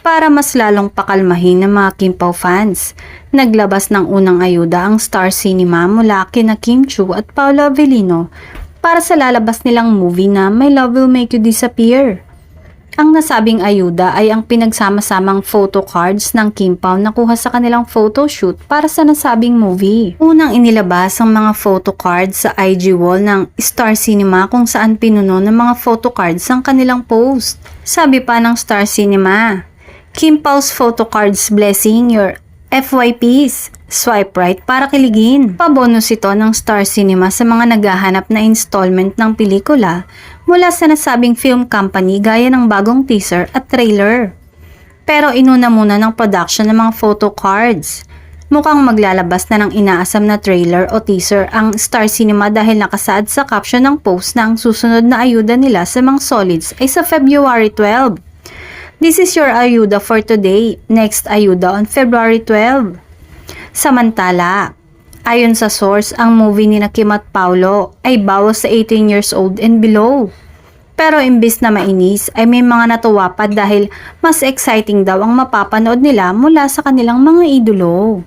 para mas lalong pakalmahin ng mga Kim Pao fans. Naglabas ng unang ayuda ang Star Cinema mula kina Kim Chiu at Paolo Avellino para sa lalabas nilang movie na My Love Will Make You Disappear. Ang nasabing ayuda ay ang pinagsama-samang photo cards ng Kim Pao na kuha sa kanilang photoshoot para sa nasabing movie. Unang inilabas ang mga photo cards sa IG wall ng Star Cinema kung saan pinuno ng mga photo cards ang kanilang post. Sabi pa ng Star Cinema, Kim Pao's photo cards blessing your FYPs. Swipe right para kiligin. Pabonus ito ng Star Cinema sa mga naghahanap na installment ng pelikula mula sa nasabing film company gaya ng bagong teaser at trailer. Pero inuna muna ng production ng mga photo cards. Mukhang maglalabas na ng inaasam na trailer o teaser ang Star Cinema dahil nakasaad sa caption ng post na ang susunod na ayuda nila sa mga solids ay sa February 12. This is your ayuda for today. Next ayuda on February 12. Samantala, ayon sa source, ang movie ni Kim at Paolo ay bawas sa 18 years old and below. Pero imbis na mainis ay may mga natuwa pa dahil mas exciting daw ang mapapanood nila mula sa kanilang mga idolo.